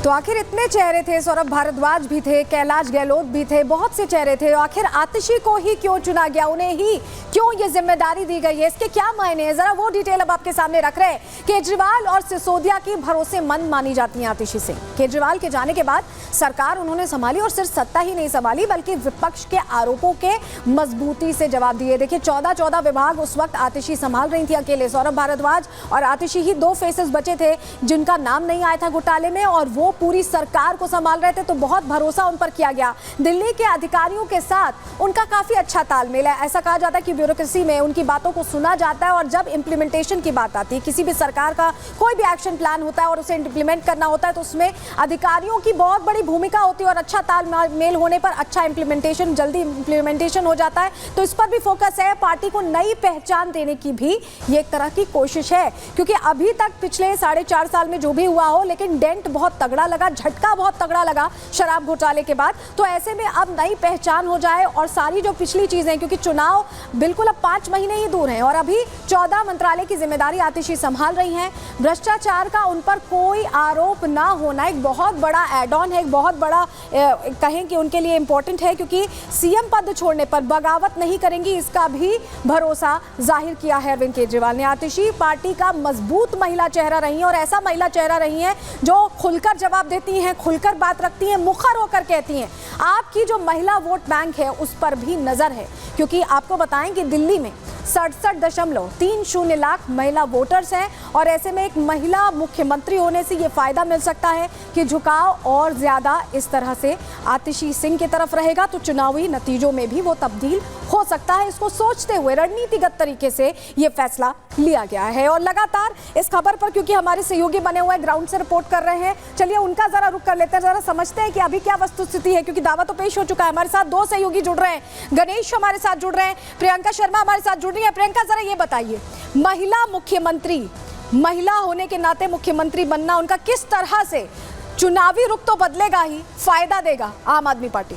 तो आखिर इतने चेहरे थे, सौरभ भारद्वाज भी थे, कैलाश गहलोत भी थे, बहुत से चेहरे थे। आखिर आतिशी को ही क्यों चुना गया, उन्हें ही क्यों ये जिम्मेदारी दी गई है, इसके क्या मायने हैं, जरा वो डिटेल अब आपके सामने रख रहे हैं। केजरीवाल और सिसोदिया की भरोसेमंद मानी जाती हैं आतिशी सिंह। केजरीवाल के जाने के बाद सरकार उन्होंने संभाली और सिर्फ सत्ता ही नहीं संभाली बल्कि विपक्ष के आरोपों के मजबूती से जवाब दिए। देखिए 14 विभाग उस वक्त आतिशी संभाल रही थी अकेले। सौरभ भारद्वाज और आतिशी ही दो फेसेस बचे थे जिनका नाम नहीं आया था घोटाले में, और वो पूरी सरकार को संभाल रहे थे, तो बहुत भरोसा उन पर किया गया। दिल्ली के अधिकारियों के साथ उनका काफी अच्छा तालमेल है। ऐसा कहा जाता है कि ब्यूरोक्रेसी में उनकी बातों को सुना जाता है और जब इंप्लीमेंटेशन की बात आती है, किसी भी सरकार का कोई भी एक्शन प्लान होता है और उसे इंप्लीमेंट करना होता है, तो उसमें अधिकारियों की बहुत बड़ी भूमिका होती है और अच्छा तालमेल होने पर अच्छा इंप्लीमेंटेशन, जल्दी इंप्लीमेंटेशन हो जाता है। तो इस पर भी फोकस है। पार्टी को नई पहचान देने की भी ये एक तरह की कोशिश है, क्योंकि अभी तक पिछले 4.5 साल में जो भी हुआ हो, लेकिन डेंट बहुत तगड़ा लगा, झटका बहुत तगड़ा लगा शराब घोटाले के बाद। तो ऐसे में अब नई पहचान हो जाए और सारी जो पिछली चीजें, क्योंकि चुनाव बिल्कुल अब 5 महीने ही दूर हैं और अभी 14 मंत्रालय की जिम्मेदारी आतिशी संभाल रही हैं। भ्रष्टाचार का उन पर कोई आरोप ना होना एक बहुत बड़ा एड ऑन है, एक बहुत बड़ा कहें कि उनके लिए इंपॉर्टेंट है, क्योंकि सीएम पद छोड़ने पर बगावत नहीं करेंगी, इसका भी भरोसा जाहिर किया है अरविंद केजरीवाल ने। आतिशी पार्टी का मजबूत महिला चेहरा रही है और ऐसा महिला चेहरा रही है जो खुलकर जवाब देती हैं, खुलकर बात रखती हैं, मुखर होकर कहती हैं। आपकी जो महिला वोट बैंक है उस पर भी नजर है, क्योंकि आपको बताएं कि दिल्ली में 67.30 लाख महिला वोटर्स हैं और ऐसे में एक महिला मुख्यमंत्री होने से ये फायदा मिल सकता है कि झुकाव और ज्यादा इस तरह से आतिशी सिंह की तरफ रहेगा, तो चुनावी नतीजों में भी वो तब्दील हो सकता है। इसको सोचते हुए रणनीतिगत तरीके से ये फैसला लिया गया है। और लगातार इस खबर पर क्योंकि हमारे सहयोगी बने हुए ग्राउंड से रिपोर्ट कर रहे हैं, चलिए उनका जरा रुख कर लेते हैं, जरा समझते हैं कि अभी क्या वस्तुस्थिति है, क्योंकि दावा तो पेश हो चुका है। हमारे साथ 2 सहयोगी जुड़ रहे हैं, गणेश हमारे साथ जुड़ रहे हैं, प्रियंका शर्मा हमारे साथ जुड़ रही है। प्रियंका, जरा ये बताइए, महिला मुख्यमंत्री, महिला होने के नाते मुख्यमंत्री बनना उनका किस तरह से चुनावी रुख तो बदलेगा ही, फायदा देगा आम आदमी पार्टी?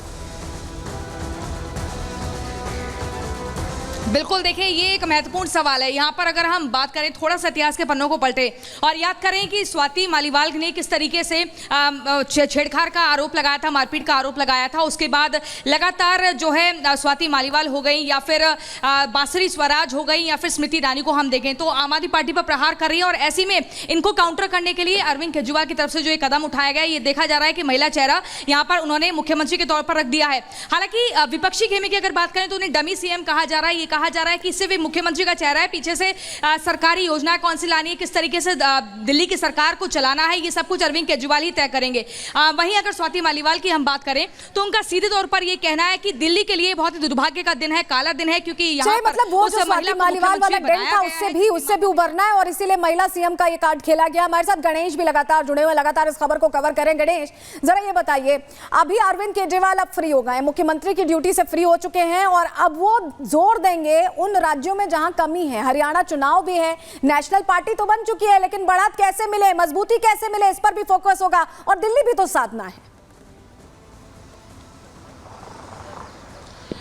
बिल्कुल, देखिए ये एक महत्वपूर्ण सवाल है। यहाँ पर अगर हम बात करें, थोड़ा सा इतिहास के पन्नों को पलटे और याद करें कि स्वाति मालीवाल ने किस तरीके से छेड़छाड़ का आरोप लगाया था, मारपीट का आरोप लगाया था। उसके बाद लगातार जो है स्वाति मालीवाल हो गई या फिर बांसुरी स्वराज हो गई या फिर स्मृति ईरानी को हम देखें तो आम आदमी पार्टी पर प्रहार कर रही है। और ऐसी में इनको काउंटर करने के लिए अरविंद केजरीवाल की तरफ से जो ये कदम उठाया गया, ये देखा जा रहा है कि महिला चेहरा यहाँ पर उन्होंने मुख्यमंत्री के तौर पर रख दिया है। हालांकि विपक्षी खेमे की अगर बात करें तो उन्हें डमी सीएम कहा जा रहा है। ये कहा जा रहा है कि इससे भी मुख्यमंत्री का चेहरा है, पीछे से सरकारी योजनाएं कौन सी लानी है, किस तरीके से दिल्ली की सरकार को चलाना है, ये सब कुछ अरविंद केजरीवाल ही तय करेंगे। वहीं अगर स्वाति मालीवाल की हम बात करें तो उनका सीधे तौर पर ये कहना है कि दिल्ली के लिए बहुत ही दुर्भाग्य का दिन है, काला दिन है, क्योंकि यहाँ पर मतलब वो जो स्वाति मालीवाल वाला डेंट था उससे भी उबरना है और इसीलिए महिला सीएम का ये कार्ड खेला गया। हमारे साथ गणेश भी लगातार जुड़े हुए, लगातार इस खबर को कवर करें। गणेश, जरा ये बताइए, अभी अरविंद केजरीवाल अब फ्री हो गए, मुख्यमंत्री की ड्यूटी से फ्री हो चुके हैं और अब वो जोर देंगे उन राज्यों में जहां कमी है। हरियाणा चुनाव भी है, नेशनल पार्टी तो बन चुकी है, लेकिन बढ़त कैसे मिले, मजबूती कैसे मिले, इस पर भी फोकस होगा और दिल्ली भी तो साधना है।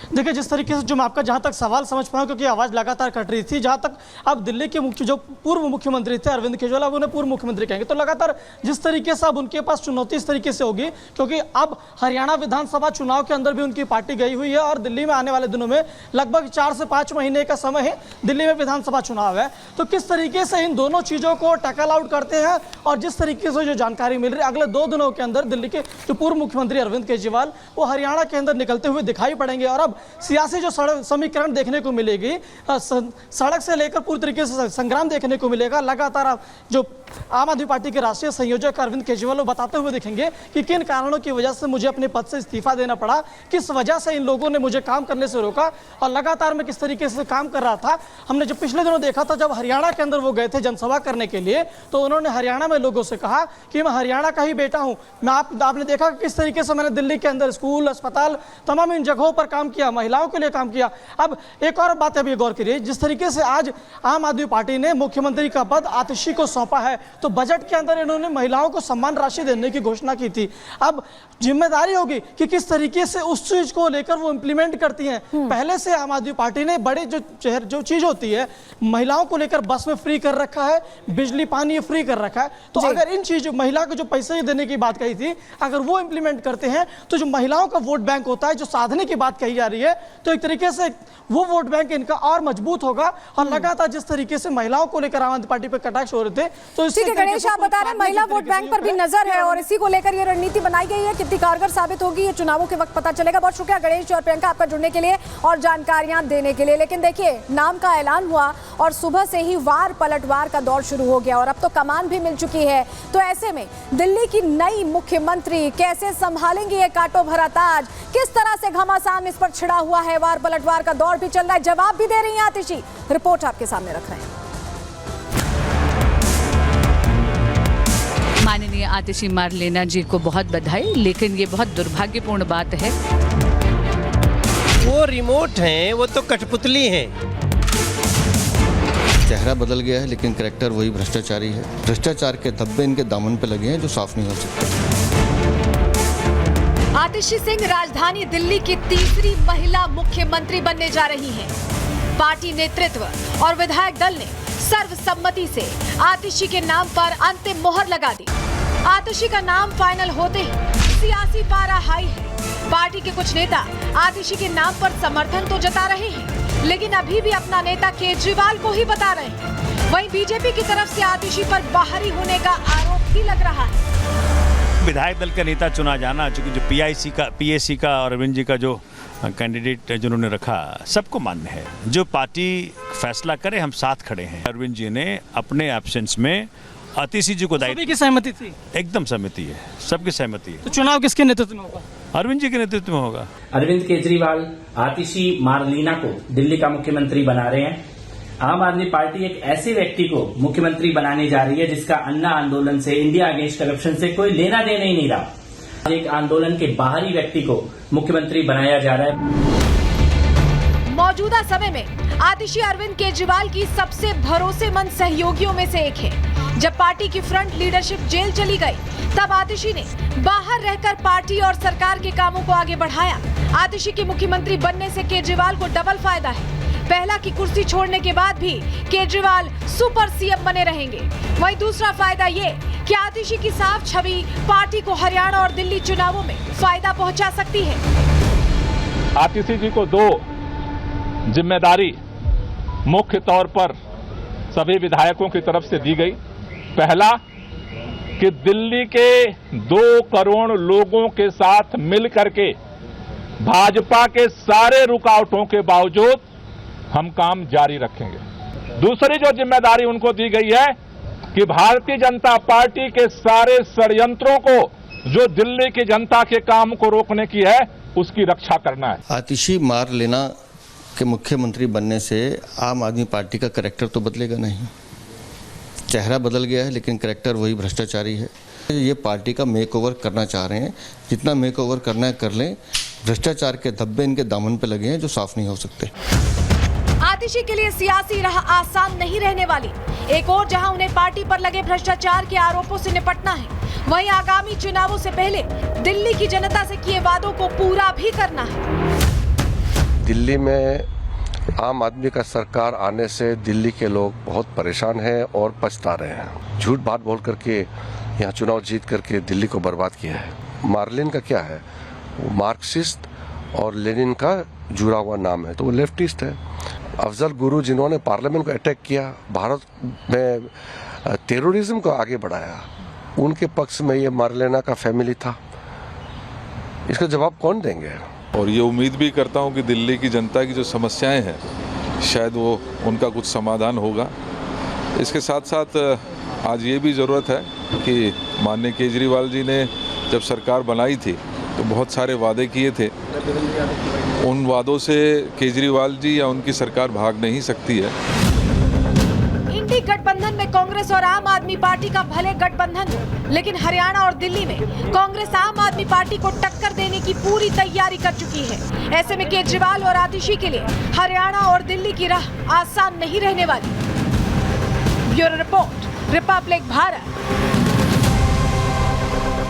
देखिए, जिस तरीके से जो मैं आपका जहां तक सवाल समझ पाऊँ, क्योंकि आवाज़ लगातार कट रही थी, जहां तक अब दिल्ली के जो पूर्व मुख्यमंत्री थे अरविंद केजरीवाल, अब उन्हें पूर्व मुख्यमंत्री कहेंगे, तो लगातार जिस तरीके से अब उनके पास चुनौती इस तरीके से होगी, क्योंकि अब हरियाणा विधानसभा चुनाव के अंदर भी उनकी पार्टी गई हुई है और दिल्ली में आने वाले दिनों में लगभग 4 से 5 महीने का समय है, दिल्ली में विधानसभा चुनाव है। तो किस तरीके से इन दोनों चीज़ों को टैकल आउट करते हैं और जिस तरीके से जो जानकारी मिल रही है, अगले 2 दिनों के अंदर दिल्ली के जो पूर्व मुख्यमंत्री अरविंद केजरीवाल वो हरियाणा के अंदर निकलते हुए दिखाई पड़ेंगे। और अब सियासी जो समीकरण देखने को मिलेगी, सड़क से लेकर पूरी तरीके से संग्राम देखने को मिलेगा। लगातार जो आम आदमी पार्टी के राष्ट्रीय संयोजक अरविंद केजरीवाल बताते हुए दिखेंगे कि किन कारणों की वजह से मुझे अपने पद से इस्तीफा देना पड़ा, किस वजह से इन लोगों ने मुझे काम करने से रोका और लगातार मैं किस तरीके से काम कर रहा था। हमने जब पिछले दिनों देखा था, जब हरियाणा के अंदर वो गए थे जनसभा करने के लिए, तो उन्होंने हरियाणा में लोगों से कहा कि मैं हरियाणा का ही बेटा हूँ। आपने देखा किस तरीके से मैंने दिल्ली के अंदर स्कूल, अस्पताल, तमाम इन जगहों पर काम किया, महिलाओं के लिए काम किया। अब एक और बात अभी गौर करिए, जिस तरीके से आज आम आदमी पार्टी ने मुख्यमंत्री का पद आतिशी को सौंपा है, तो बजट के अंदर इन्होंने महिलाओं को सम्मान राशि देने की घोषणा की थी। अब जिम्मेदारी होगी कि किस तरीके से उस चीज को लेकर वो इम्प्लीमेंट करती हैं। पहले से आम आदमी पार्टी ने बड़े जो चीज होती है महिलाओं को लेकर बस में फ्री कर रखा है, बिजली पानी फ्री कर रखा है। तो अगर इन चीजों महिला को जो पैसे देने की बात कही थी अगर वो इम्प्लीमेंट करते हैं तो जो महिलाओं का वोट बैंक होता है, जो साधने की बात कही जा रही है, तो एक तरीके से वो वोट बैंक इनका और मजबूत होगा। और लगातार जिस तरीके से महिलाओं को लेकर आम आदमी पार्टी पर कटाक्ष हो रहे थे, तो ठीक है गणेश, आप बता रहे हैं महिला वोट बैंक पर भी नजर है और इसी को लेकर ये रणनीति बनाई गई है। कितनी कारगर साबित होगी ये चुनावों के वक्त पता चलेगा। बहुत शुक्रिया गणेश और प्रियंका आपका जुड़ने के लिए और जानकारियां देने के लिए। लेकिन देखिए, नाम का ऐलान हुआ और सुबह से ही वार पलटवार का दौर शुरू हो गया और अब तो कमान भी मिल चुकी है। तो ऐसे में दिल्ली की नई मुख्यमंत्री कैसे संभालेंगी ये कांटो भरा ताज? किस तरह से घमासान इस पर छिड़ा हुआ है? वार पलटवार का दौर भी चल रहा है, जवाब भी दे रही हैं आतिशी। रिपोर्ट आपके सामने रख रहे हैं। माननीय आतिशी मारलेना जी को बहुत बधाई, लेकिन ये बहुत दुर्भाग्यपूर्ण बात है। वो रिमोट हैं, वो तो कठपुतली हैं। चेहरा बदल गया है लेकिन करैक्टर वही भ्रष्टाचारी है। भ्रष्टाचार के धब्बे इनके दामन पे लगे हैं जो साफ नहीं हो सकते। आतिशी सिंह राजधानी दिल्ली की तीसरी महिला मुख्यमंत्री बनने जा रही हैं। पार्टी नेतृत्व और विधायक दल ने सर्वसम्मति से आतिशी के नाम पर अंतिम मोहर लगा दी। आतिशी का नाम फाइनल होते ही सियासी पारा हाई है। पार्टी के कुछ नेता आतिशी के नाम पर समर्थन तो जता रहे हैं, लेकिन अभी भी अपना नेता केजरीवाल को ही बता रहे हैं। वहीं बीजेपी की तरफ से आतिशी पर बाहरी होने का आरोप भी लग रहा है। विधायक दल का नेता चुना जाना, चूंकि जो पीएसी का और अरविंद जी का जो कैंडिडेट जिन्होंने रखा, सबको मान्य है। जो पार्टी फैसला करे हम साथ खड़े हैं। अरविंद जी ने अपने एब्सेंस में आतिशी जी को दायित्व की सहमति थी, एकदम सहमति है, सबकी सहमति है। तो चुनाव किसके नेतृत्व में होगा? अरविंद जी के नेतृत्व में होगा। अरविंद केजरीवाल आतिशी मारलीना को दिल्ली का मुख्यमंत्री बना रहे हैं। आम आदमी पार्टी एक ऐसे व्यक्ति को मुख्यमंत्री बनाने जा रही है जिसका अन्ना आंदोलन से, इंडिया अगेंस्ट करप्शन से कोई लेना देना ही नहीं रहा। एक आंदोलन के बाहरी व्यक्ति को मुख्यमंत्री बनाया जा रहा है। मौजूदा समय में आतिशी अरविंद केजरीवाल की सबसे भरोसेमंद सहयोगियों में से एक है। जब पार्टी की फ्रंट लीडरशिप जेल चली गई, तब आतिशी ने बाहर रहकर पार्टी और सरकार के कामों को आगे बढ़ाया। आतिशी के मुख्यमंत्री बनने से केजरीवाल को डबल फायदा है। पहला की कुर्सी छोड़ने के बाद भी केजरीवाल सुपर सीएम बने रहेंगे। वहीं दूसरा फायदा ये कि आतिशी की साफ छवि पार्टी को हरियाणा और दिल्ली चुनावों में फायदा पहुंचा सकती है। आतिशी जी को दो जिम्मेदारी मुख्य तौर पर सभी विधायकों की तरफ से दी गई। पहला कि दिल्ली के 2 करोड़ लोगों के साथ मिल करके भाजपा के सारे रुकावटों के बावजूद हम काम जारी रखेंगे। दूसरी जो जिम्मेदारी उनको दी गई है कि भारतीय जनता पार्टी के सारे षड्यंत्रों को, जो दिल्ली की जनता के काम को रोकने की है, उसकी रक्षा करना है। आतिशी मारलेना के मुख्यमंत्री बनने से आम आदमी पार्टी का करैक्टर तो बदलेगा नहीं। चेहरा बदल गया है लेकिन करैक्टर वही भ्रष्टाचारी है। ये पार्टी का मेकओवर करना चाह रहे हैं, जितना मेकओवर करना है कर लें। भ्रष्टाचार के धब्बे इनके दामन पे लगे हैं जो साफ नहीं हो सकते। आतिशी के लिए सियासी राह आसान नहीं रहने वाली। एक और जहां उन्हें पार्टी पर लगे भ्रष्टाचार के आरोपों से निपटना है, वहीं आगामी चुनावों से पहले दिल्ली की जनता से किए वादों को पूरा भी करना है। दिल्ली में आम आदमी का सरकार आने से दिल्ली के लोग बहुत परेशान हैं और पछता रहे हैं। झूठ बात बोल करके यहाँ चुनाव जीत करके दिल्ली को बर्बाद किया है। मार्लिन का क्या है? वो मार्क्सिस्ट और लेनिन का जुड़ा हुआ नाम है, तो वो लेफ्टिस्ट है। अफजल गुरु जिन्होंने पार्लियामेंट को अटैक किया, भारत में टेररिज्म को आगे बढ़ाया, उनके पक्ष में ये मार्लेना का फैमिली था। इसका जवाब कौन देंगे? और ये उम्मीद भी करता हूँ कि दिल्ली की जनता की जो समस्याएं हैं, शायद वो उनका कुछ समाधान होगा। इसके साथ साथ आज ये भी ज़रूरत है कि माननीय केजरीवाल जी ने जब सरकार बनाई थी तो बहुत सारे वादे किए थे। उन वादों से केजरीवाल जी या उनकी सरकार भाग नहीं सकती है। इंडी गठबंधन में कांग्रेस और आम आदमी पार्टी का भले गठबंधन हो, लेकिन हरियाणा और दिल्ली में कांग्रेस आम आदमी पार्टी को टक्कर देने की पूरी तैयारी कर चुकी है। ऐसे में केजरीवाल और आतिशी के लिए हरियाणा और दिल्ली की राह आसान नहीं रहने वाली। Bureau report, Republic Bharat.